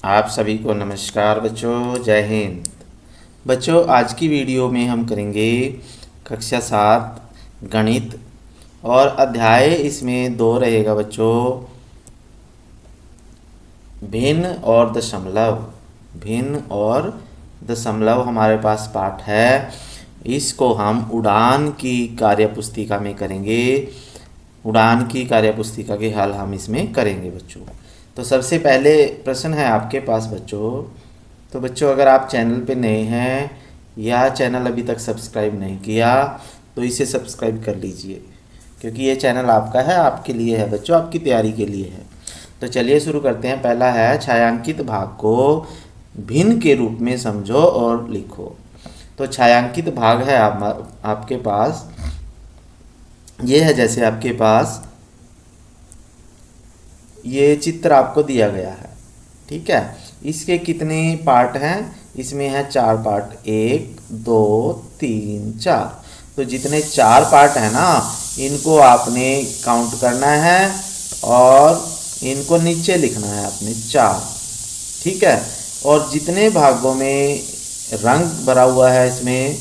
आप सभी को नमस्कार बच्चों, जय हिंद। बच्चों, आज की वीडियो में हम करेंगे कक्षा 7 गणित। और अध्याय इसमें 2 रहेगा बच्चों, भिन्न और दशमलव। भिन्न और दशमलव हमारे पास पाठ है। इसको हम उड़ान की कार्यपुस्तिका में करेंगे। उड़ान की कार्यपुस्तिका के हल हम इसमें करेंगे बच्चों। तो सबसे पहले प्रश्न है आपके पास बच्चों। तो बच्चों, अगर आप चैनल पे नए हैं या चैनल अभी तक सब्सक्राइब नहीं किया तो इसे सब्सक्राइब कर लीजिए, क्योंकि ये चैनल आपका है, आपके लिए है बच्चों, आपकी तैयारी के लिए है। तो चलिए शुरू करते हैं। पहला है, छायांकित भाग को भिन्न के रूप में समझो और लिखो। तो छायांकित भाग है आपके पास, ये है। जैसे आपके पास ये चित्र आपको दिया गया है, ठीक है। इसके कितने पार्ट हैं? इसमें है 4 पार्ट, 1 2 3 4। तो जितने 4 पार्ट है ना, इनको आपने काउंट करना है और इनको नीचे लिखना है आपने 4, ठीक है। और जितने भागों में रंग भरा हुआ है इसमें,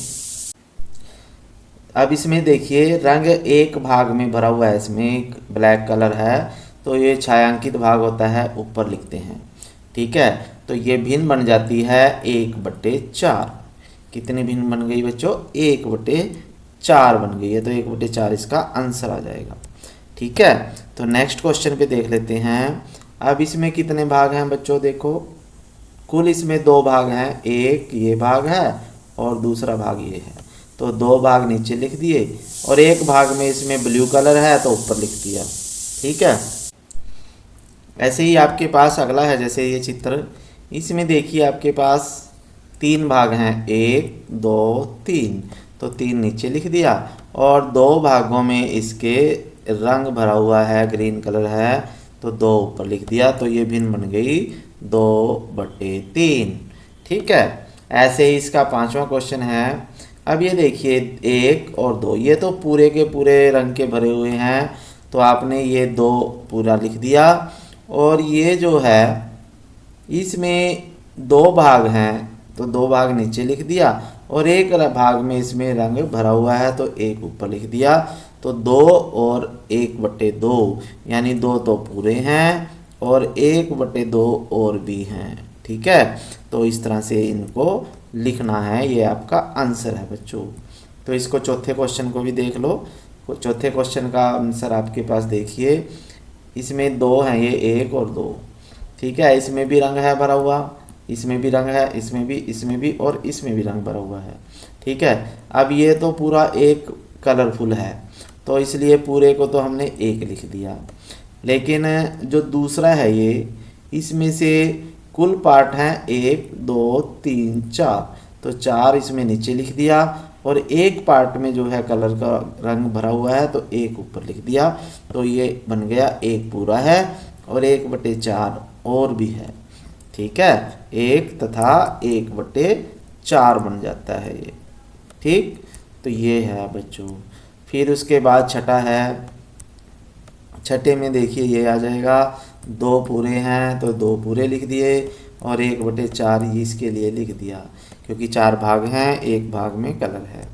अब इसमें देखिए रंग एक भाग में भरा हुआ है, इसमें ब्लैक कलर है, तो ये छायांकित भाग होता है, ऊपर लिखते हैं, ठीक है। तो ये भिन्न बन जाती है 1/4। कितनी भिन्न बन गई बच्चों? 1/4 बन गई है। तो 1/4 इसका आंसर आ जाएगा, ठीक है। तो नेक्स्ट क्वेश्चन पे देख लेते हैं। अब इसमें कितने भाग हैं बच्चों? देखो, कुल इसमें 2 भाग हैं, एक ये भाग है और दूसरा भाग ये है। तो 2 भाग नीचे लिख दिए और एक भाग में इसमें ब्लू कलर है तो ऊपर लिख दिया, ठीक है। ऐसे ही आपके पास अगला है, जैसे ये चित्र, इसमें देखिए आपके पास 3 भाग हैं, 1 2 3। तो 3 नीचे लिख दिया और 2 भागों में इसके रंग भरा हुआ है, ग्रीन कलर है, तो 2 ऊपर लिख दिया। तो ये भिन्न बन गई 2/3, ठीक है। ऐसे ही इसका 5वां क्वेश्चन है। अब ये देखिए 1 और 2, ये तो पूरे के पूरे रंग के भरे हुए हैं, तो आपने ये 2 पूरा लिख दिया। और ये जो है इसमें 2 भाग हैं, तो 2 भाग नीचे लिख दिया और एक भाग में इसमें रंग भरा हुआ है, तो 1 ऊपर लिख दिया। तो 2 और 1/2, यानी 2 तो पूरे हैं और 1/2 और भी हैं, ठीक है। तो इस तरह से इनको लिखना है, ये आपका आंसर है बच्चों। तो इसको चौथे क्वेश्चन को भी देख लो। चौथे क्वेश्चन का आंसर आपके पास देखिए, इसमें 2 हैं, ये 1 और 2, ठीक है। इसमें भी रंग है भरा हुआ, इसमें भी रंग है, इसमें भी और इसमें भी रंग भरा हुआ है, ठीक है। अब ये तो पूरा एक कलरफुल है, तो इसलिए पूरे को तो हमने 1 लिख दिया। लेकिन जो दूसरा है ये, इसमें से कुल पार्ट हैं 1 2 3 4, तो 4 इसमें नीचे लिख दिया और एक पार्ट में जो है कलर का रंग भरा हुआ है, तो 1 ऊपर लिख दिया। तो ये बन गया 1 पूरा है और 1/4 और भी है, ठीक है। 1 तथा 1/4 बन जाता है ये, ठीक। तो ये है बच्चों। फिर उसके बाद छठा है। छठे में देखिए ये आ जाएगा, 2 पूरे हैं तो 2 पूरे लिख दिए और 1/4 इसके लिए लिख दिया, क्योंकि 4 भाग हैं, एक भाग में कलर है,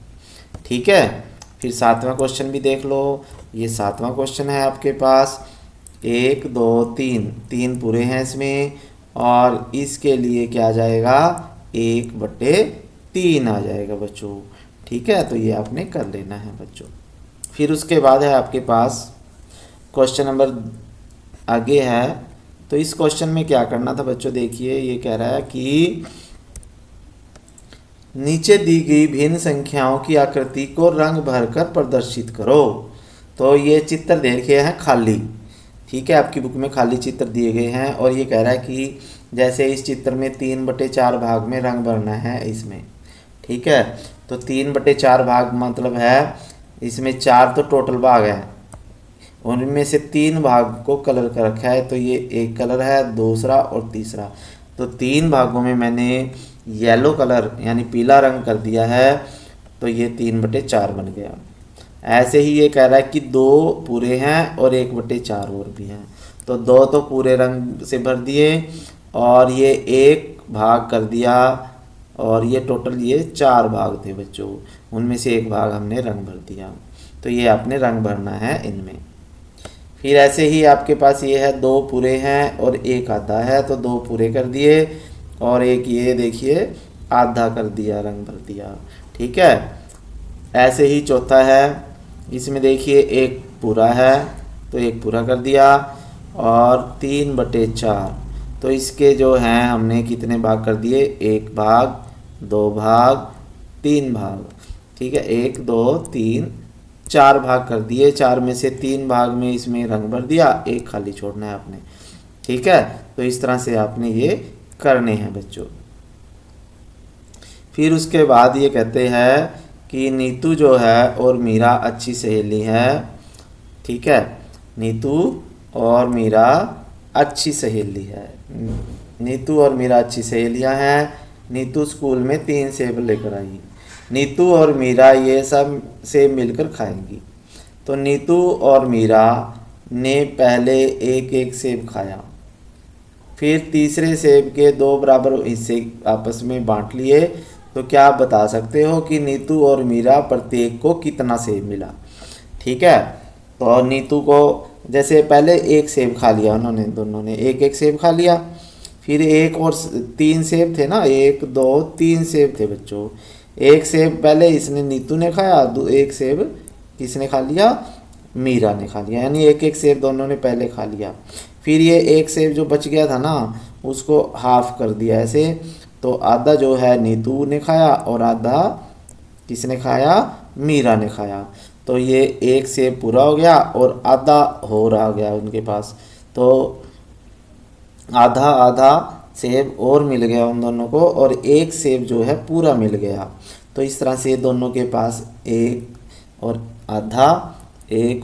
ठीक है। फिर 7वां क्वेश्चन भी देख लो। ये 7वां क्वेश्चन है आपके पास, 1 2 3, 3 पूरे हैं इसमें और इसके लिए क्या आ जाएगा? 1/3 आ जाएगा बच्चों, ठीक है। तो ये आपने कर लेना है बच्चों। फिर उसके बाद है आपके पास क्वेश्चन नंबर आगे है। तो इस क्वेश्चन में क्या करना था बच्चों? देखिए ये कह रहा है कि नीचे दी गई भिन्न संख्याओं की आकृति को रंग भरकर प्रदर्शित करो। तो ये चित्र देखे हैं खाली, ठीक है। आपकी बुक में खाली चित्र दिए गए हैं और ये कह रहा है कि जैसे इस चित्र में 3/4 भाग में रंग भरना है इसमें, ठीक है। तो 3/4 भाग मतलब है, इसमें 4 तो टोटल भाग हैं, उनमें से 3 भाग को कलर कर रखा है। तो ये एक कलर है, दूसरा और तीसरा। तो 3 भागों में मैंने येलो कलर यानी पीला रंग कर दिया है, तो ये 3/4 बन गया। ऐसे ही ये कह रहा है कि 2 पूरे हैं और 1/4 और भी हैं, तो 2 तो पूरे रंग से भर दिए और ये 1 भाग कर दिया, और ये टोटल ये 4 भाग थे बच्चों, उनमें से 1 भाग हमने रंग भर दिया। तो ये आपने रंग भरना है इनमें। फिर ऐसे ही आपके पास ये है 2 पूरे हैं और 1 आधा है, तो 2 पूरे कर दिए और एक ये देखिए आधा कर दिया, रंग भर दिया। ठीक है। ऐसे ही चौथा है, इसमें देखिए 1 पूरा है तो 1 पूरा कर दिया, और 3/4, तो इसके जो हैं हमने कितने भाग कर दिए, 1 भाग, 2 भाग, 3 भाग। ठीक है, 1 2 3 4 भाग कर दिए। 4 में से 3 भाग में इसमें रंग भर दिया, 1 खाली छोड़ना है आपने। ठीक है, तो इस तरह से आपने ये करने हैं बच्चों। फिर उसके बाद ये कहते हैं कि नीतू जो है और मीरा अच्छी सहेली है। ठीक है, नीतू और मीरा अच्छी सहेली है। नीतू और मीरा अच्छी सहेलियां हैं। नीतू स्कूल में 3 सेब लेकर आई। नीतू और मीरा ये सब सेब मिलकर खाएंगी। तो नीतू और मीरा ने पहले 1-1 सेब खाया, फिर तीसरे सेब के 2 बराबर हिस्से आपस में बांट लिए। तो क्या आप बता सकते हो कि नीतू और मीरा प्रत्येक को कितना सेब मिला। ठीक है, तो नीतू को जैसे पहले 1 सेब खा लिया उन्होंने, दोनों ने 1-1 सेब खा लिया, फिर 1 और 3 सेब थे ना, 1 2 3 सेब थे बच्चों। 1 सेब पहले इसने नीतू ने खाया, 1 सेब किसने खा लिया, मीरा ने खा लिया, यानी 1-1 सेब दोनों ने पहले खा लिया। फिर ये 1 सेब जो बच गया था ना, उसको हाफ कर दिया ऐसे, तो आधा जो है नीतू ने खाया और आधा किसने खाया, मीरा ने खाया। तो ये 1 सेब पूरा हो गया और आधा हो रहा गया उनके पास, तो आधा आधा सेब और मिल गया उन दोनों को, और 1 सेब जो है पूरा मिल गया। तो इस तरह से दोनों के पास 1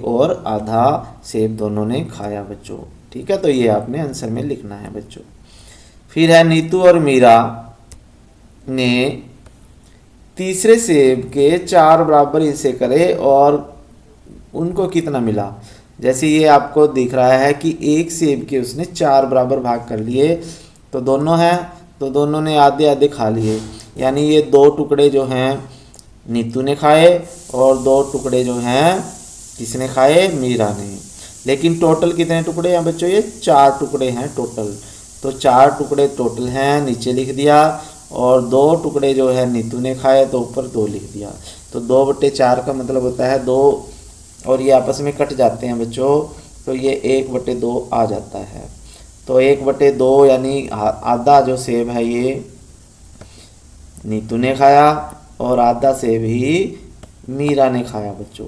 और आधा सेब दोनों ने खाया बच्चों। ठीक है, तो ये आपने आंसर में लिखना है बच्चों। फिर है नीतू और मीरा ने तीसरे सेब के 4 बराबर हिस्से करे और उनको कितना मिला। जैसे ये आपको दिख रहा है कि 1 सेब के उसने 4 बराबर भाग कर लिए, तो दोनों हैं तो दोनों ने आधे आधे खा लिए, यानी ये 2 टुकड़े जो हैं नीतू ने खाए और 2 टुकड़े जो हैं किसने खाए, मीरा ने। लेकिन टोटल कितने टुकड़े हैं बच्चों, ये 4 टुकड़े हैं टोटल। तो 4 टुकड़े टोटल हैं, नीचे लिख दिया, और 2 टुकड़े जो है नीतू ने खाए तो ऊपर 2 लिख दिया। तो 2/4 का मतलब होता है 2, और ये आपस में कट जाते हैं बच्चों, तो ये 1/2 आ जाता है। तो 1/2 यानी आधा जो सेब है ये नीतू ने खाया और आधा सेब ही मीरा ने खाया बच्चों।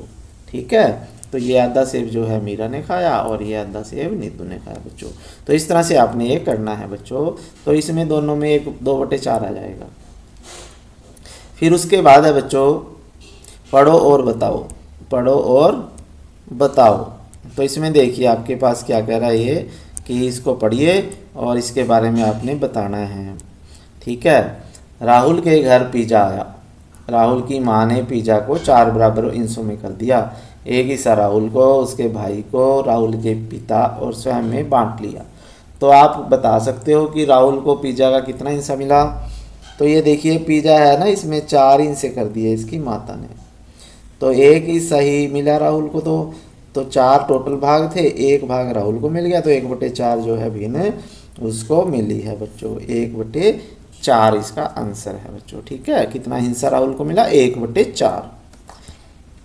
ठीक है, तो ये आधा सेब जो है मीरा ने खाया और ये आधा सेब नीतू ने खाया बच्चों। तो इस तरह से आपने ये करना है बच्चों। तो इसमें दोनों में 2/4 आ जाएगा। फिर उसके बाद है बच्चों पढ़ो और बताओ। पढ़ो और बताओ। तो इसमें देखिए आपके पास क्या कह रहा है ये, कि इसको पढ़िए और इसके बारे में आपने बताना है। ठीक है, राहुल के घर पिज़्ज़ा आया। राहुल की माँ ने पिज़्ज़ा को 4 बराबर हिस्सों में कर दिया। एक हिस्सा राहुल को, उसके भाई को, राहुल के पिता और स्वयं में बांट लिया। तो आप बता सकते हो कि राहुल को पिज़्ज़ा का कितना हिस्सा मिला। तो ये देखिए पिज़्ज़ा है ना, इसमें 4 हिस्से कर दिए इसकी माता ने, तो 1 हिस्सा ही मिला राहुल को। तो 4 टोटल भाग थे, 1 भाग राहुल को मिल गया, तो 1/4 जो है भिन्न उसको मिली है बच्चों। 1/4 इसका आंसर है बच्चों। ठीक है, कितना हिस्सा राहुल को मिला, 1/4।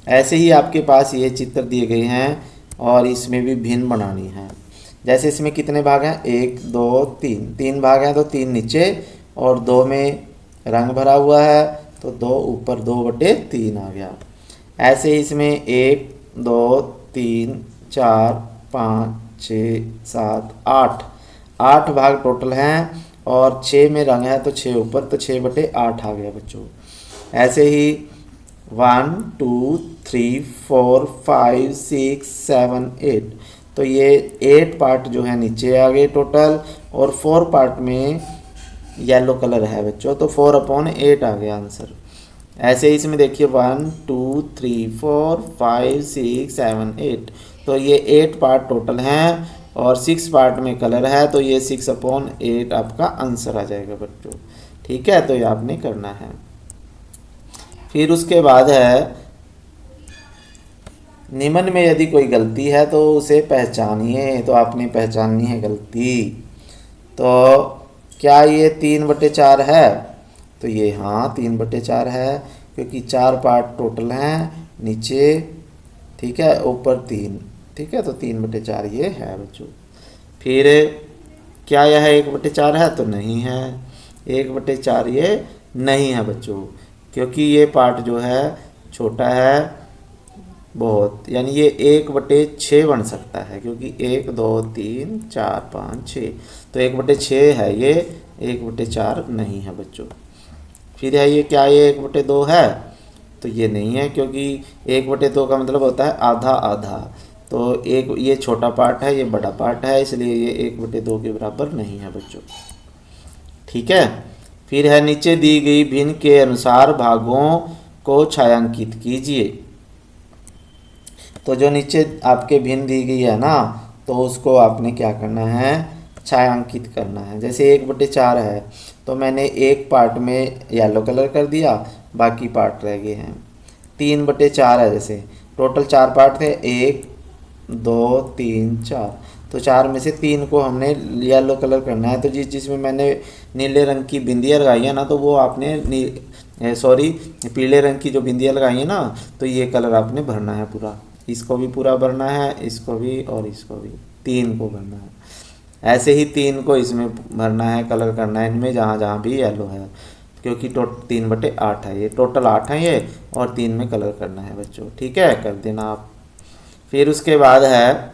ऐसे ही आपके पास ये चित्र दिए गए हैं और इसमें भी भिन्न बनानी है। जैसे इसमें कितने भाग हैं, 1 2 3 भाग हैं, तो 3 नीचे और 2 में रंग भरा हुआ है, तो 2 ऊपर, 2/3 आ गया। ऐसे ही इसमें 1 2 3 4 5 6 7 8 भाग टोटल हैं, और 6 में रंग है तो 6 ऊपर, तो 6/8 आ गया बच्चों। ऐसे ही 1 2 3 4 5 6 7 8, तो ये 8 पार्ट जो है नीचे आ गए टोटल, और 4 पार्ट में येलो कलर है बच्चों, तो 4/8 आ गया आंसर। ऐसे ही इसमें देखिए 1 2 3 4 5 6 7 8, तो ये 8 पार्ट टोटल हैं और 6 पार्ट में कलर है, तो ये 6/8 आपका आंसर आ जाएगा बच्चों। ठीक है, तो ये आपने करना है। फिर उसके बाद है, निम्न में यदि कोई गलती है तो उसे पहचानिए। तो आपने पहचाननी है गलती। तो क्या ये 3/4 है? तो ये हाँ 3/4 है, क्योंकि 4 पार्ट टोटल हैं नीचे, ठीक है, ऊपर 3, ठीक है, तो 3/4 ये है बच्चों। फिर क्या यह 1/4 है? तो नहीं है, 1/4 ये नहीं है बच्चों, क्योंकि ये पार्ट जो है छोटा है बहुत, यानी ये 1/6 बन सकता है, क्योंकि 1 2 3 4 5 6, तो 1/6 है ये, 1/4 नहीं है बच्चों। फिर है ये, क्या ये 1/2 है? तो ये नहीं है, क्योंकि 1/2 का मतलब होता है आधा आधा, तो एक ये छोटा पार्ट है, ये बड़ा पार्ट है, इसलिए ये 1/2 के बराबर नहीं है बच्चों। ठीक है। फिर है, नीचे दी गई भिन्न के अनुसार भागों को छायांकित कीजिए। तो जो नीचे आपके भिन्न दी गई है ना, तो उसको आपने क्या करना है? छायांकित करना है। जैसे 1/4 है, तो मैंने एक पार्ट में येलो कलर कर दिया, बाकी पार्ट रह गए हैं। 3/4 है, जैसे टोटल 4 पार्ट थे, 1 2 3 4, तो 4 में से 3 को हमने येलो कलर करना है। तो जिसमें मैंने नीले रंग की बिंदियाँ लगाई है ना, तो वो आपने सॉरी पीले रंग की जो बिंदियाँ लगाई है ना, तो ये कलर आपने भरना है पूरा। इसको भी पूरा भरना है, इसको भी और इसको भी, 3 को भरना है। ऐसे ही 3 को इसमें भरना है, कलर करना है इनमें जहाँ जहाँ भी येलो है, क्योंकि 3/8 है, ये टोटल 8 है ये, और 3 में कलर करना है बच्चों। ठीक है, कर देना आप। फिर उसके बाद है,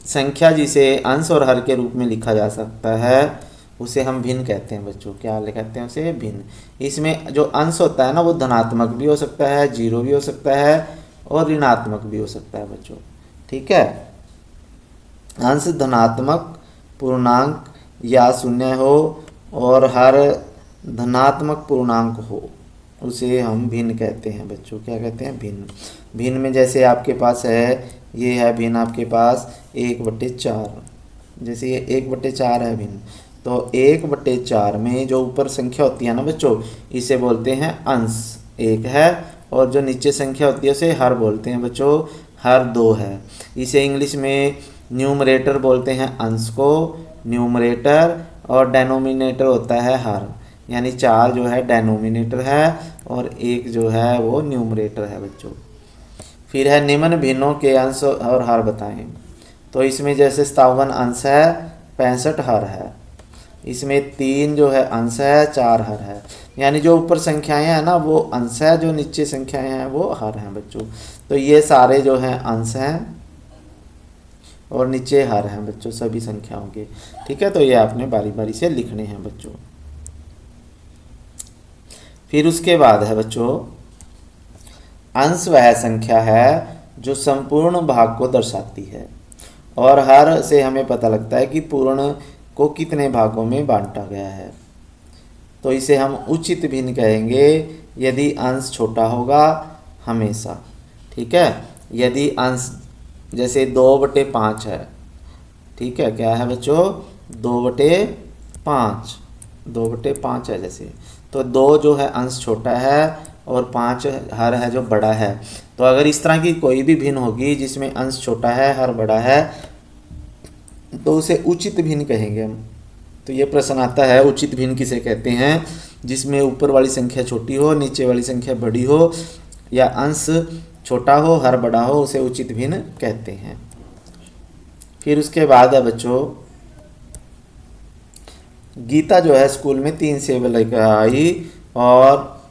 संख्या जिसे अंश और हर के रूप में लिखा जा सकता है उसे हम भिन्न कहते हैं बच्चों। क्या कहते हैं उसे? भिन्न। इसमें जो अंश होता है ना, वो धनात्मक भी हो सकता है, जीरो भी हो सकता है, और ऋणात्मक भी हो सकता है बच्चों। ठीक है, अंश धनात्मक पूर्णांक या शून्य हो और हर धनात्मक पूर्णांक हो, उसे हम भिन्न कहते हैं बच्चों। क्या कहते हैं? भिन्न। भिन्न में जैसे आपके पास है, ये है भिन्न आपके पास 1/4, जैसे ये 1/4 है भिन्न, तो 1/4 में जो ऊपर संख्या होती है ना बच्चों, इसे बोलते हैं अंश, 1 है, और जो नीचे संख्या होती है उसे हर बोलते हैं बच्चों, हर 2 है। इसे इंग्लिश में न्यूमरेटर बोलते हैं अंश को, न्यूमरेटर, और डेनोमिनेटर होता है हर, यानी 4 जो है डेनोमिनेटर है और 1 जो है वो न्यूमरेटर है बच्चों। फिर है, निम्न भिन्नों के अंश और हर बताएं। तो इसमें जैसे 57 अंश है, 65 हर है। इसमें 3 जो है अंश है, 4 हर है, यानी जो ऊपर संख्याएं हैं ना वो अंश है, जो नीचे संख्याएं हैं वो हर हैं बच्चों। तो ये सारे जो हैं अंश हैं और नीचे हर हैं बच्चों, सभी संख्याओं के। ठीक है, तो ये आपने बारी बारी से लिखने हैं बच्चों। फिर उसके बाद है बच्चों, अंश वह संख्या है जो संपूर्ण भाग को दर्शाती है, और हर से हमें पता लगता है कि पूर्ण को कितने भागों में बांटा गया है। तो इसे हम उचित भिन्न कहेंगे यदि अंश छोटा होगा हमेशा। ठीक है, यदि अंश जैसे 2/5 है, ठीक है, क्या है बच्चों? 2/5, 2/5 है जैसे, तो 2 जो है अंश छोटा है और 5 हर है जो बड़ा है। तो अगर इस तरह की कोई भी भिन्न होगी जिसमें अंश छोटा है हर बड़ा है, तो उसे उचित भिन्न कहेंगे हम। तो ये प्रश्न आता है, उचित भिन्न किसे कहते हैं? जिसमें ऊपर वाली संख्या छोटी हो, नीचे वाली संख्या बड़ी हो, या अंश छोटा हो हर बड़ा हो, उसे उचित भिन्न कहते हैं। फिर उसके बाद है बच्चों, गीता जो है स्कूल में 3 सेब लेकर आई और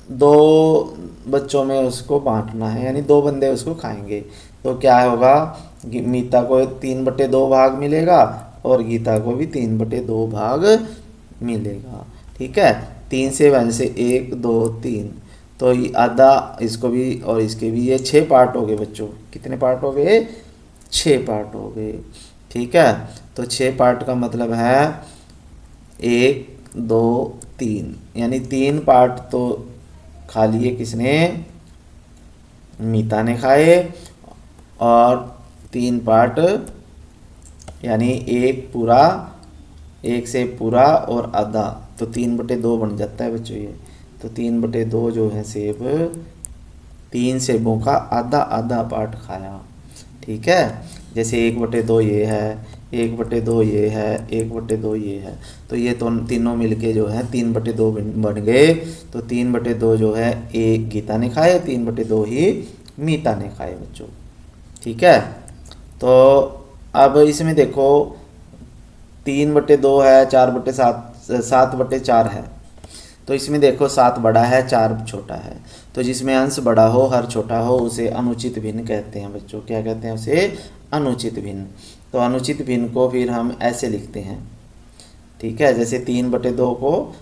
2 बच्चों में उसको बांटना है, यानी 2 बंदे उसको खाएंगे। तो क्या होगा? मीता को 3/2 भाग मिलेगा और गीता को भी 3/2 भाग मिलेगा। ठीक है, 3 से 1 से 1 2 3, तो ये आधा इसको भी और इसके भी, ये 6 पार्ट हो गए बच्चों। कितने पार्ट हो गए? 6 पार्ट हो गए। ठीक है, तो 6 पार्ट का मतलब है 1 2 3, यानी 3 पार्ट तो खा लिए किसने? मीता ने खाए, और 3 पार्ट यानी एक पूरा, एक से पूरा और आधा, तो 3/2 बन जाता है बच्चों ये। तो 3/2 जो है सेब 3 सेबों का आधा आधा पार्ट खाया। ठीक है, जैसे 1/2 ये है, 1/2 ये है, 1/2 ये है, तो ये तो तीनों मिलके जो है 3/2 बन गए। तो 3/2 जो है एक गीता ने खाए, 3/2 ही मीता ने खाए बच्चों। ठीक है, तो अब इसमें देखो 3/2 है, 4/7, 7/4 है। तो इसमें देखो 7 बड़ा है, 4 छोटा है। तो जिसमें अंश बड़ा हो, हर छोटा हो, उसे अनुचित भिन्न कहते हैं बच्चों। क्या कहते हैं उसे? अनुचित भिन्न। तो अनुचित भिन्न को फिर हम ऐसे लिखते हैं। ठीक है, जैसे 3/2 को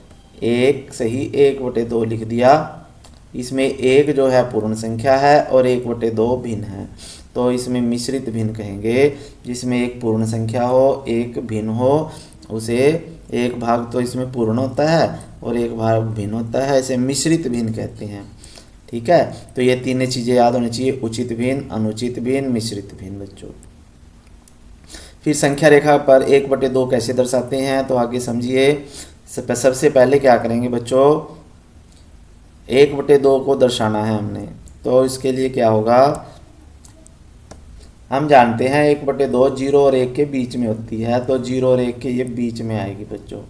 एक सही 1/2 लिख दिया। इसमें एक जो है पूर्ण संख्या है और 1/2 भिन्न है, तो इसमें मिश्रित भिन्न कहेंगे। जिसमें एक पूर्ण संख्या हो, एक भिन्न हो, उसे एक भाग तो इसमें पूर्ण होता है और एक भाग भिन्न होता है, इसे मिश्रित भिन्न कहते हैं। ठीक है, तो ये तीनों चीज़ें याद होनी चाहिए, उचित भिन्न, अनुचित भिन्न, मिश्रित भिन्न बच्चों। फिर संख्या रेखा पर 1/2 कैसे दर्शाते हैं, तो आगे समझिए। सबसे पहले क्या करेंगे बच्चों, 1/2 को दर्शाना है हमने, तो इसके लिए क्या होगा, हम जानते हैं 1/2 0 और 1 के बीच में होती है, तो 0 और 1 के ये बीच में आएगी बच्चों।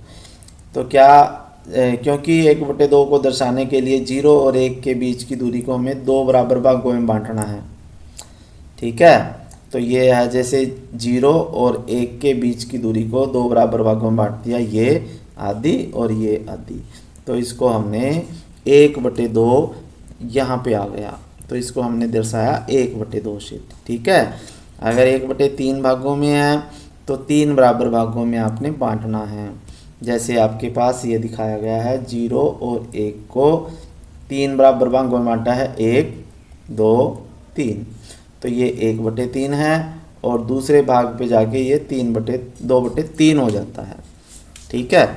तो क्या क्योंकि 1/2 को दर्शाने के लिए 0 और 1 के बीच की दूरी को हमें 2 बराबर भागों में बांटना है। ठीक है, तो ये है जैसे 0 और 1 के बीच की दूरी को 2 बराबर भागों में बांट दिया, ये आधी और ये आधी, तो इसको हमने 1/2 यहाँ पे आ गया, तो इसको हमने दर्शाया 1/2 से। ठीक है, अगर 1/3 भागों में है तो 3 बराबर भागों में आपने बांटना है। जैसे आपके पास ये दिखाया गया है, 0 और 1 को 3 बराबर भागों में बांटा है, 1 2 3, तो ये 1/3 है और दूसरे भाग पे जाके ये 2/3 हो जाता है। ठीक है,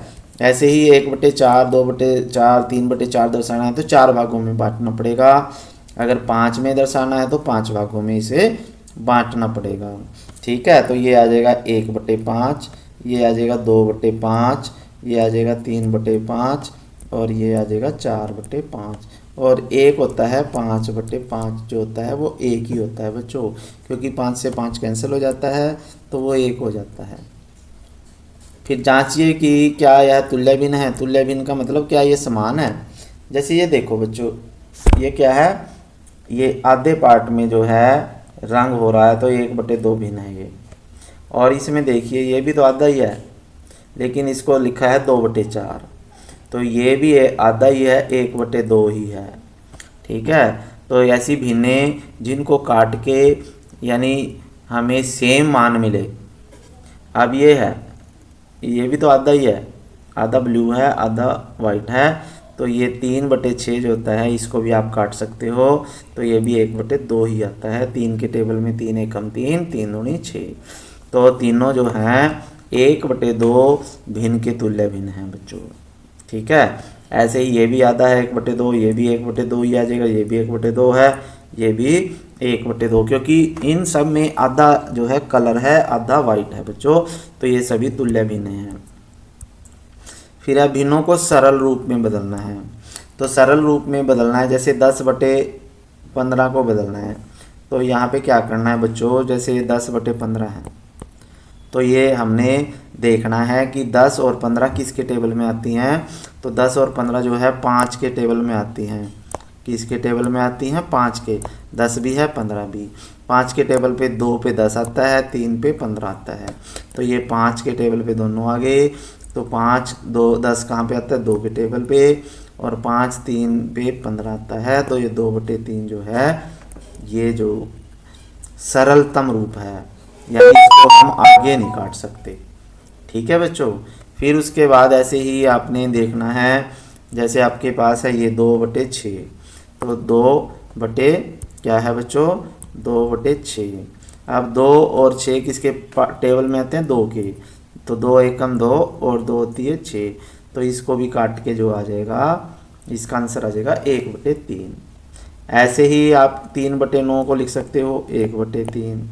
ऐसे ही 1/4, 2/4, 3/4 दर्शाना है तो 4 भागों में बांटना पड़ेगा। अगर 5 में दर्शाना है तो 5 भागों में इसे बांटना पड़ेगा। ठीक है, तो ये आ जाएगा 1/5, ये आ जाएगा 2/5, ये आ जाएगा 3/5 और ये आ जाएगा 4/5, और एक होता है 5/5, जो होता है वो एक ही होता है बच्चों, क्योंकि 5 से 5 कैंसिल हो जाता है तो वो एक हो जाता है। फिर जांचिए कि क्या यह तुल्य भिन्न है। तुल्य भिन्न का मतलब क्या ये समान है। जैसे ये देखो बच्चों, ये क्या है, ये आधे पार्ट में जो है रंग हो रहा है, तो 1/2 भिन्न है ये। और इसमें देखिए ये भी तो आधा ही है, लेकिन इसको लिखा है 2/4, तो ये भी आधा ही है, 1/2 ही है। ठीक है, तो ऐसी भिन्नें जिनको काट के यानी हमें सेम मान मिले। अब ये है, ये भी तो आधा ही है, आधा ब्लू है आधा वाइट है, तो ये 3/6 जो होता है इसको भी आप काट सकते हो, तो ये भी 1/2 ही आता है। 3 के टेबल में 3 एकम 3, 3 दूनी 6, तो तीनों जो हैं 1/2 भिन्न के तुल्य भिन्न हैं बच्चों। ठीक है, ऐसे ही ये भी आधा है 1/2, ये भी 1/2 ही आ जाएगा, ये भी 1/2 है, ये भी 1/2, क्योंकि इन सब में आधा जो है कलर है, आधा वाइट है बच्चों, तो ये सभी तुल्य भिन्न हैं। फिर अब भिन्नों को सरल रूप में बदलना है, तो सरल रूप में बदलना है, जैसे 10/15 को बदलना है, तो यहाँ पे क्या करना है बच्चों, जैसे 10/15 है, तो ये हमने देखना है कि 10 और 15 किसके टेबल में आती हैं, तो 10 और 15 जो है 5 के टेबल में आती हैं। किसके टेबल में आती हैं? 5 के। 10 भी है 15 भी। 5 के टेबल पे 2 पे 10 आता है, 3 पे 15 आता है, तो ये 5 के टेबल पे दोनों आ गए। तो 5 2 10 कहाँ पे आता है? 2 के टेबल पे, और 5 3 पे 15 आता है, तो ये 2/3 जो है ये जो सरलतम रूप है, यानी इसको हम आगे नहीं काट सकते। ठीक है बच्चों। फिर उसके बाद ऐसे ही आपने देखना है, जैसे आपके पास है ये 2/6, तो 2 क्या है बच्चों? 2/6। अब 2 और 6 किसके टेबल में आते हैं? 2 के, तो 2 एकम 2 और 2 होती है 6, तो इसको भी काट के जो आ जाएगा, इसका आंसर आ जाएगा 1/3। ऐसे ही आप 3/9 को लिख सकते हो 1/3।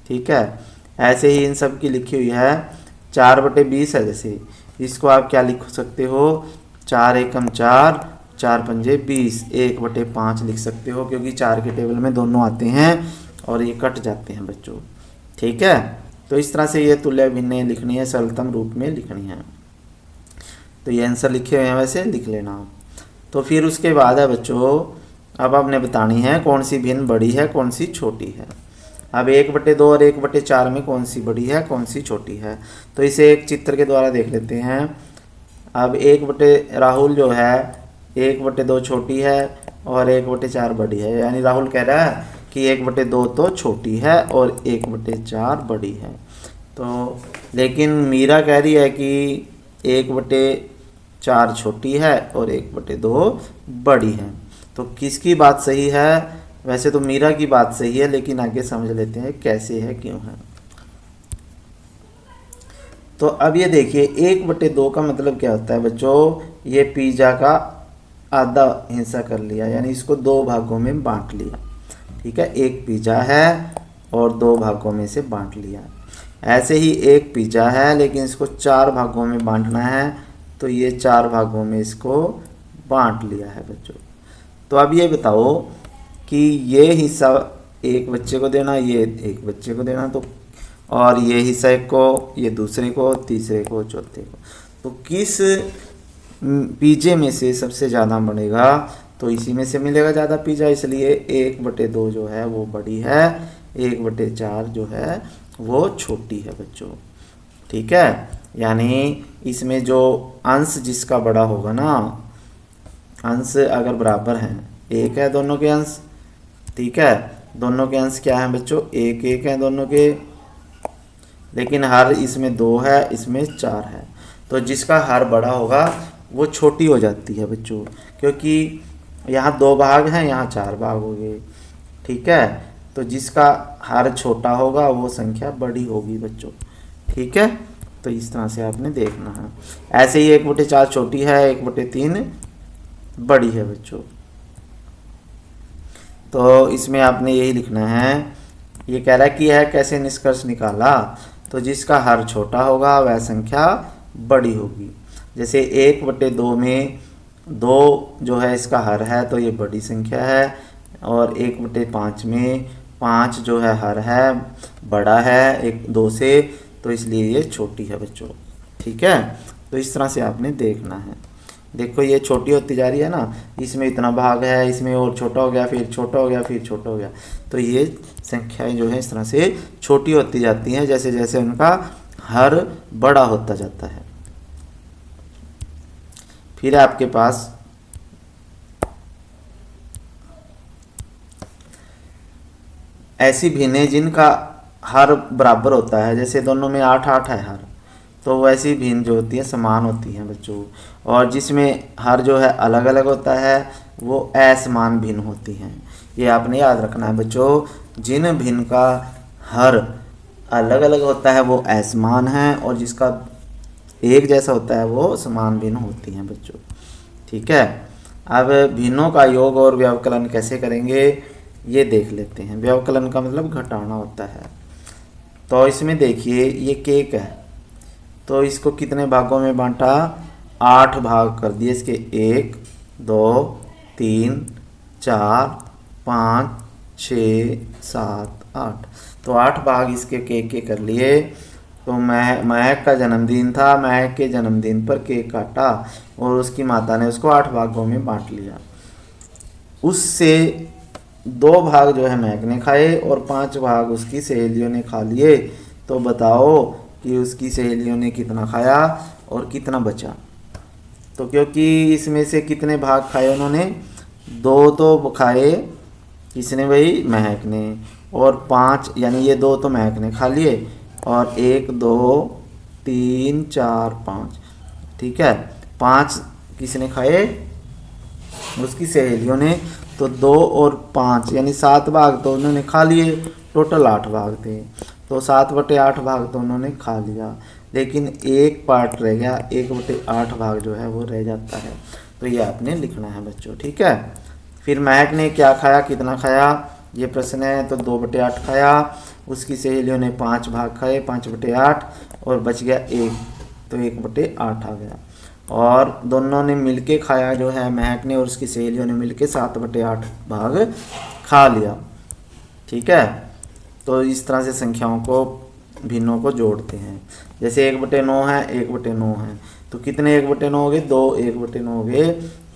ठीक है, ऐसे ही इन सब की लिखी हुई है 4/20 है। जैसे इसको आप क्या लिख सकते हो, 4 एकम 4, 4 पंजे 20, 1/5 लिख सकते हो, क्योंकि 4 के टेबल में दोनों आते हैं और ये कट जाते हैं बच्चों। ठीक है, तो इस तरह से ये तुल्य भिन्नें लिखनी है, सरलतम रूप में लिखनी है। तो ये आंसर लिखे हुए हैं, वैसे लिख लेना आप। तो फिर उसके बाद है बच्चों, अब आपने बतानी है कौन सी भिन्न बड़ी है, कौन सी छोटी है। अब 1/2 और 1/4 में कौन सी बड़ी है, कौन सी छोटी है, तो इसे एक चित्र के द्वारा देख लेते हैं। अब राहुल जो है 1/2 छोटी है और 1/4 बड़ी है, यानी राहुल कह रहा है कि 1/2 तो छोटी है और 1/4 बड़ी है। तो लेकिन मीरा कह रही है कि 1/4 छोटी है और 1/2 बड़ी है। तो किसकी बात सही है? वैसे तो मीरा की बात सही है, लेकिन आगे समझ लेते हैं कैसे है, क्यों है। तो अब ये देखिए 1/2 का मतलब क्या होता है बच्चों, ये पिज्जा का आधा हिस्सा कर लिया, यानी इसको 2 भागों में बांट लिया। ठीक है, एक पिज्जा है और 2 भागों में से बांट लिया। ऐसे ही एक पिज्जा है लेकिन इसको 4 भागों में बांटना है, तो ये 4 भागों में इसको बांट लिया है बच्चों। तो अब ये बताओ कि ये हिस्सा एक बच्चे को देना, ये एक बच्चे को देना, तो और ये हिस्सा एक को, ये दूसरे को, तीसरे को, चौथे को, तो किस पिज्जे में से सबसे ज़्यादा बढ़ेगा? तो इसी में से मिलेगा ज़्यादा पिज्जा, इसलिए 1/2 जो है वो बड़ी है, 1/4 जो है वो छोटी है बच्चों। ठीक है, यानी इसमें जो अंश जिसका बड़ा होगा ना, अंश अगर बराबर हैं, 1 है दोनों के अंश। ठीक है, दोनों के अंश क्या है बच्चों, 1 है दोनों के, लेकिन हर इसमें 2 है, इसमें 4 है, तो जिसका हर बड़ा होगा वो छोटी हो जाती है बच्चों, क्योंकि यहाँ 2 भाग हैं, यहाँ 4 भाग हो गए। ठीक है, तो जिसका हर छोटा होगा वो संख्या बड़ी होगी बच्चों। ठीक है, तो इस तरह से आपने देखना है। ऐसे ही 1/4 छोटी है, 1/3 बड़ी है बच्चों। तो इसमें आपने यही लिखना है। ये कह रहा है कि यह कैसे निष्कर्ष निकाला, तो जिसका हर छोटा होगा वह संख्या बड़ी होगी। जैसे 1/2 में 2 जो है इसका हर है, तो ये बड़ी संख्या है, और 1/5 में 5 जो है हर है, बड़ा है 2 से, तो इसलिए ये छोटी है बच्चों। ठीक है, तो इस तरह से आपने देखना है। देखो ये छोटी होती जा रही है ना, इसमें इतना भाग है, इसमें और छोटा हो गया, फिर छोटा हो गया, फिर छोटा हो गया, तो ये संख्याएं जो है इस तरह से छोटी होती जाती हैं जैसे जैसे उनका हर बड़ा होता जाता है। फिर आपके पास ऐसी भिन्नें जिनका हर बराबर होता है, जैसे दोनों में 8-8 है हर, तो वैसी भिन्न जो होती है समान होती हैं बच्चों। और जिसमें हर जो है अलग अलग होता है वो असमान भिन्न होती हैं। ये आपने याद रखना है बच्चों, जिन भिन्न का हर अलग अलग होता है वो असमान है, और जिसका एक जैसा होता है वो समान भिन्न होती हैं बच्चों। ठीक है, अब भिन्नों का योग और व्यवकलन कैसे करेंगे ये देख लेते हैं। व्यवकलन का मतलब घटाना होता है। तो इसमें देखिए ये केक है, तो इसको कितने भागों में बांटा, 8 भाग कर दिए इसके, 1 2 3 4 5 6 7 8, तो 8 भाग इसके केक के कर लिए। तो महक का जन्मदिन था, महक के जन्मदिन पर केक काटा और उसकी माता ने उसको 8 भागों में बांट लिया। उससे 2 भाग जो है महक ने खाए और 5 भाग उसकी सहेलियों ने खा लिए। तो बताओ कि उसकी सहेलियों ने कितना खाया और कितना बचा। तो क्योंकि इसमें से कितने भाग खाए उन्होंने, 2 तो खाए किसने, वही महक ने, और 5 यानी ये 2 तो महक ने खा लिए, और 1 2 3 4 5, ठीक है, 5 किसने खाए, उसकी सहेलियों ने। तो 2 और 5 यानी 7 भाग तो उन्होंने खा लिए, टोटल 8 भाग थे, तो 7/8 भाग तो उन्होंने खा लिया, लेकिन एक पार्ट रह गया, 1/8 भाग जो है वो रह जाता है। तो ये आपने लिखना है बच्चों। ठीक है, फिर महक ने क्या खाया, कितना खाया, ये प्रश्न है। तो 2/8 खाया, उसकी सहेलियों ने 5 भाग खाए, 5/8, और बच गया 1, तो 1/8 आ गया। और दोनों ने मिलके खाया जो है, महक ने और उसकी सहेलियों ने मिलके 7/8 भाग खा लिया। ठीक है, तो इस तरह से संख्याओं को, भिन्नों को जोड़ते हैं। जैसे 1/9 है, 1/9 है, तो कितने 1/9 हो गए? 2 1/9 हो गए।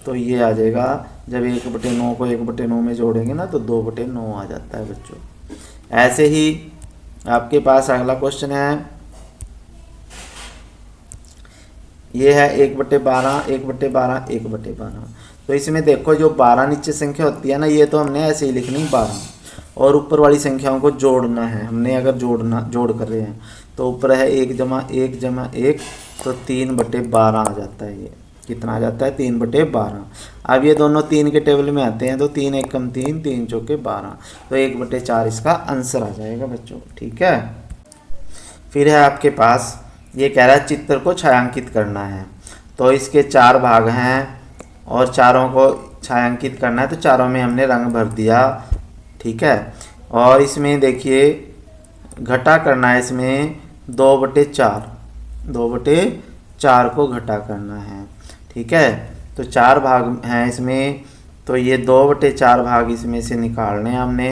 तो ये आ जाएगा, जब 1/9 को 1/9 में जोड़ेंगे ना तो 2/9 आ जाता है बच्चों। ऐसे ही आपके पास अगला क्वेश्चन है, ये है 1/12, 1/12, 1/12। तो इसमें देखो जो 12 नीचे संख्या होती है ना, ये तो हमने ऐसे ही लिखनी 12, और ऊपर वाली संख्याओं को जोड़ना है हमने। अगर जोड़ कर रहे हैं तो ऊपर है 1 जमा 1 जमा 1, तो 3/12 आ जाता है। ये कितना आ जाता है? 3/12। अब ये दोनों 3 के टेबल में आते हैं, तो 3 एकम 3, 3 चौके 12, तो 1/4 इसका आंसर आ जाएगा बच्चों। ठीक है, फिर है आपके पास, ये कह रहा है चित्र को छायांकित करना है। तो इसके 4 भाग हैं और चारों को छायांकित करना है, तो चारों में हमने रंग भर दिया। ठीक है, और इसमें देखिए घटा करना है, इसमें 2/4, 2/4 को घटा करना है। ठीक है, तो 4 भाग हैं इसमें, तो ये 2/4 भाग इसमें से निकालने हैं हमने।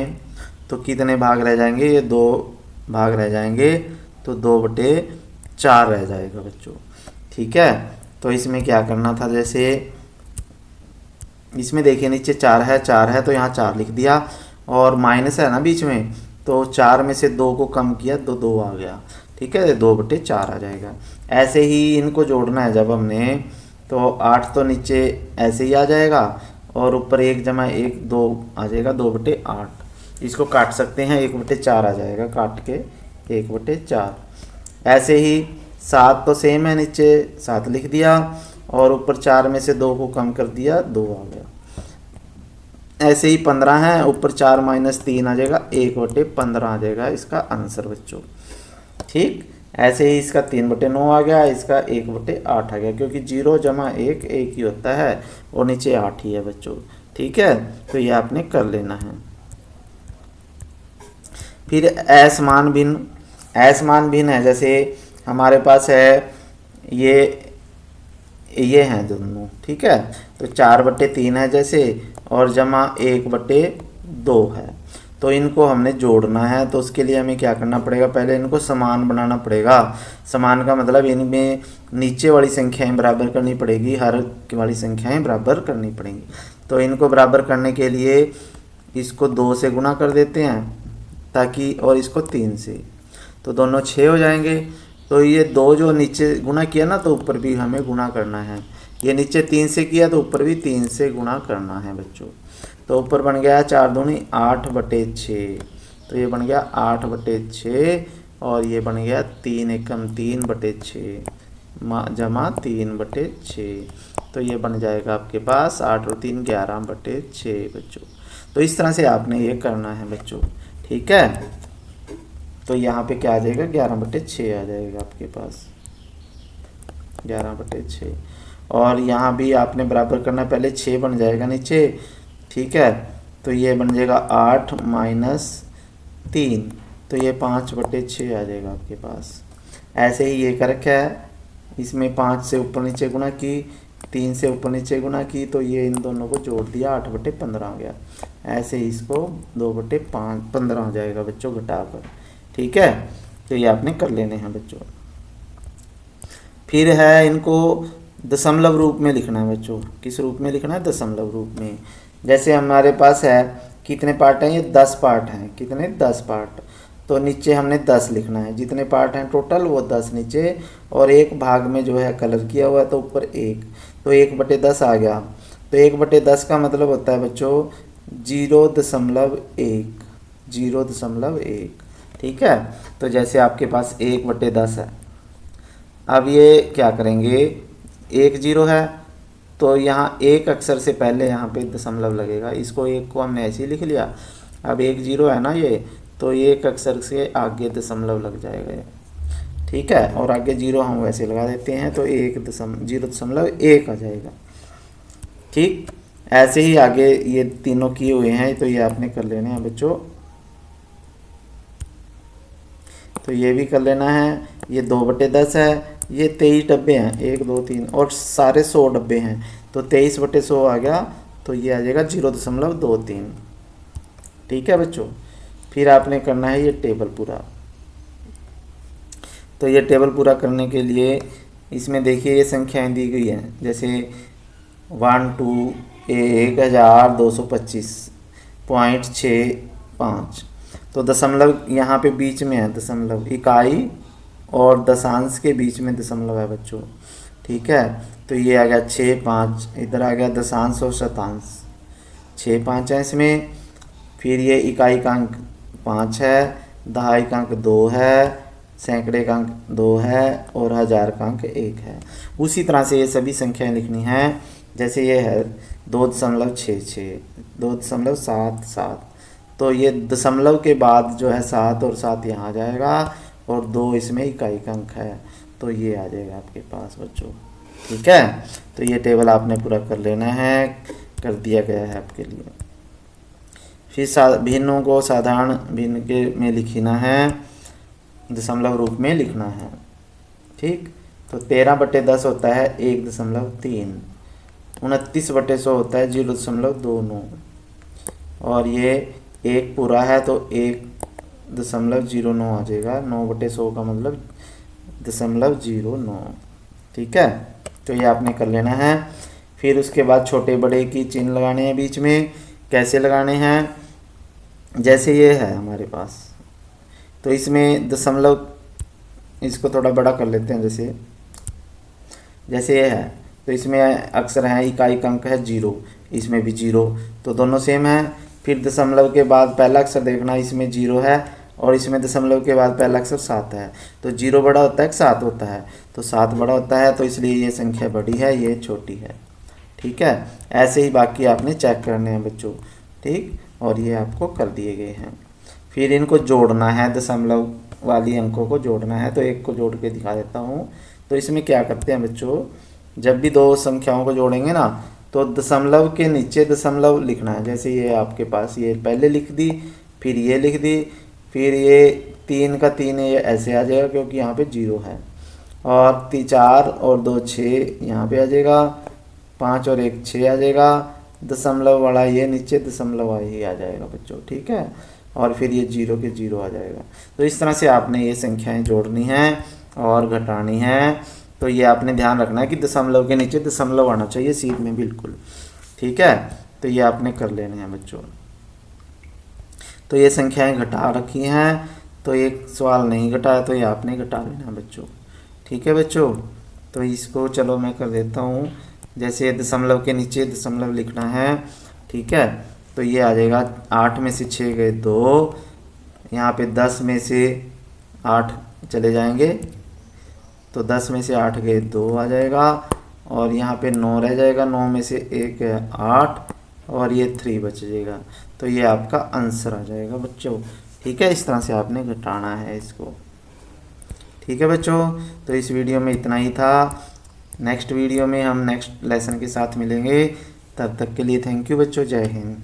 तो कितने भाग रह जाएंगे? ये 2 भाग रह जाएंगे, तो 2/4 रह जाएगा बच्चों। ठीक है, तो इसमें क्या करना था, जैसे इसमें देखिए नीचे 4 है, 4 है तो यहाँ 4 लिख दिया, और माइनस है ना बीच में, तो 4 में से 2 को कम किया तो 2 आ गया। ठीक है, 2/4 आ जाएगा। ऐसे ही इनको जोड़ना है जब हमने, तो 8 तो नीचे ऐसे ही आ जाएगा, और ऊपर 1 जमा 1 2 आ जाएगा, 2/8। इसको काट सकते हैं, 1/4 आ जाएगा, काट के 1/4। ऐसे ही 7 तो सेम है, नीचे 7 लिख दिया, और ऊपर 4 में से 2 को कम कर दिया, 2 आ गया। ऐसे ही 15 है, ऊपर 4 माइनस 3 आ जाएगा, 1/15 आ जाएगा इसका आंसर बच्चों। ठीक, ऐसे ही इसका 3/9 आ गया, इसका 1/8 आ गया, क्योंकि 0 जमा 1 1 ही होता है, और नीचे 8 ही है बच्चों। ठीक है, तो ये आपने कर लेना है। फिर असमान भिन्न, असमान भिन्न है, जैसे हमारे पास है ये हैं दोनों। ठीक है, तो 4/3 है जैसे, और जमा 1/2 है, तो इनको हमने जोड़ना है। तो उसके लिए हमें क्या करना पड़ेगा? पहले इनको समान बनाना पड़ेगा। समान का मतलब इनमें नीचे वाली संख्याएं बराबर करनी पड़ेगी, हर वाली संख्याएं बराबर करनी पड़ेंगी। तो इनको बराबर करने के लिए इसको 2 से गुणा कर देते हैं, ताकि, और इसको 3 से, तो दोनों 6 हो जाएंगे। तो ये 2 जो नीचे गुणा किया ना, तो ऊपर भी हमें गुणा करना है। ये नीचे 3 से किया, तो ऊपर भी 3 से गुणा करना है बच्चों। तो ऊपर बन गया 4 दूनी 8/6, तो ये बन गया 8/6, और ये बन गया 3 एकम 3/6 जमा 3/6, तो ये बन जाएगा आपके पास 8 और 3 11/6 बच्चों। तो इस तरह से आपने ये करना है बच्चों। ठीक है, तो यहाँ पे क्या आ जाएगा? 11/6 आ जाएगा आपके पास, 11/6। और यहाँ भी आपने बराबर करना, पहले 6 बन जाएगा नीचे। ठीक है, तो ये बन जाएगा 8 माइनस 3, तो ये 5/6 आ जाएगा आपके पास। ऐसे ही ये कर रखा है, इसमें 5 से ऊपर नीचे गुणा की, 3 से ऊपर नीचे गुणा की, तो ये इन दोनों को जोड़ दिया, 8/15 हो गया। ऐसे ही इसको 2/15 हो जाएगा बच्चों घटाकर। ठीक है, तो ये आपने कर लेने हैं बच्चों। फिर है इनको दशमलव रूप में लिखना है बच्चों। किस रूप में लिखना है? दशमलव रूप में। जैसे हमारे पास है कितने पार्ट हैं? ये 10 पार्ट हैं। कितने? 10 पार्ट। तो नीचे हमने 10 लिखना है, जितने पार्ट हैं टोटल वो 10 नीचे, और एक भाग में जो है कलर किया हुआ है तो ऊपर 1, तो 1/10 आ गया। तो 1/10 का मतलब होता है बच्चों 0.1, 0.1। ठीक है, तो जैसे आपके पास 1/10 है, अब ये क्या करेंगे, 1 0 है, तो यहाँ एक अक्षर से पहले यहाँ पे दशमलव लगेगा। इसको 1 को हमने ऐसे ही लिख लिया। अब 1 0 है ना ये, तो एक अक्षर से आगे दशमलव लग जाएगा ये। ठीक है, और आगे 0 हम वैसे लगा देते हैं, तो 0.1 आ जाएगा। ठीक, ऐसे ही आगे ये तीनों किए हुए हैं, तो ये आपने कर लेने हैं बच्चों। तो ये भी कर लेना है। ये 2/10 है, ये 23 डब्बे हैं, 1 2 3 और सारे 100 डब्बे हैं, तो 23/100 आ गया, तो ये आ जाएगा 0.23। ठीक है बच्चों। फिर आपने करना है ये टेबल पूरा। तो ये टेबल पूरा करने के लिए इसमें देखिए ये संख्याएं दी गई हैं, जैसे 1 2 1225.65। तो दशमलव यहाँ पे बीच में है, दशमलव इकाई और दशांश के बीच में दशमलव है बच्चों। ठीक है, तो ये आ गया 6 5, इधर आ गया दशांश और शतांश, 6 5 है इसमें। फिर ये इकाई का अंक 5 है, दहाई का अंक 2 है, सैकड़े का अंक 2 है और हज़ार का अंक 1 है। उसी तरह से ये सभी संख्याएं लिखनी हैं। जैसे ये है 2.66, 2.77, तो ये दशमलव के बाद जो है 7 और 7 यहाँ आ जाएगा और 2 इसमें इकाई का अंक है, तो ये आ जाएगा आपके पास बच्चों। ठीक है, तो ये टेबल आपने पूरा कर लेना है, कर दिया गया है आपके लिए। फिर भिन्नों को साधारण भिन्न के में लिखना है, दशमलव रूप में लिखना है। ठीक, तो 13/10 होता है 1.3, 29/100 होता है 0.29 और ये 1 पूरा है तो 1.09 आ जाएगा। 9/100 का मतलब 0.09। ठीक है, तो ये आपने कर लेना है। फिर उसके बाद छोटे बड़े की चिन्ह लगाने हैं बीच में। कैसे लगाने हैं, जैसे ये है हमारे पास, तो इसमें दशमलव, इसको थोड़ा बड़ा कर लेते हैं, जैसे ये है, तो इसमें अक्षर है, इकाई का अंक है 0, इसमें भी 0, तो दोनों सेम है। फिर दशमलव के बाद पहला अक्षर देखना, इसमें 0 है और इसमें दशमलव के बाद पहला अक्षर 7 है, तो 0 बड़ा होता है कि 7 होता है, तो 7 बड़ा होता है, तो इसलिए ये संख्या बड़ी है, ये छोटी है। ठीक है, ऐसे ही बाकी आपने चेक करने हैं बच्चों। ठीक, और ये आपको कर दिए गए हैं। फिर इनको जोड़ना है, दशमलव वाली अंकों को जोड़ना है, तो एक को जोड़ के दिखा देता हूँ। तो इसमें क्या करते हैं बच्चों, जब भी दो संख्याओं को जोड़ेंगे ना, तो दशमलव के नीचे दशमलव लिखना है। जैसे ये आपके पास ये पहले लिख दी, फिर ये लिख दी, फिर ये 3 का 3 ये ऐसे आ जाएगा क्योंकि यहाँ पे 0 है, और 4 और 2 6 यहाँ पे आ जाएगा, 5 और 1 6 आ जाएगा, दशमलव वाला ये नीचे दशमलव ही आ जाएगा बच्चों। ठीक है, और फिर ये 0 के 0 आ जाएगा। तो इस तरह से आपने ये संख्याएं जोड़नी हैं और घटानी हैं। तो ये आपने ध्यान रखना है कि दशमलव के नीचे दशमलव आना चाहिए सीध में, बिल्कुल। ठीक है, तो ये आपने कर लेने हैं बच्चों। तो ये संख्याएं घटा रखी हैं, तो एक सवाल नहीं घटाया तो ये आपने घटा लेना है बच्चों। ठीक है बच्चों, तो इसको चलो मैं कर देता हूँ। जैसे दशमलव के नीचे दशमलव लिखना है। ठीक है, तो ये आ जाएगा 8 में से 6 गए 2, यहाँ पे 10 में से 8 चले जाएंगे, तो 10 में से 8 गए 2 आ जाएगा, और यहाँ पे 9 रह जाएगा, 9 में से 1 है 8 और ये 3 बच जाएगा, तो ये आपका आंसर आ जाएगा बच्चों। ठीक है, इस तरह से आपने घटाना है इसको। ठीक है बच्चों, तो इस वीडियो में इतना ही था। नेक्स्ट वीडियो में हम नेक्स्ट लेसन के साथ मिलेंगे। तब तक के लिए थैंक यू बच्चों, जय हिंद।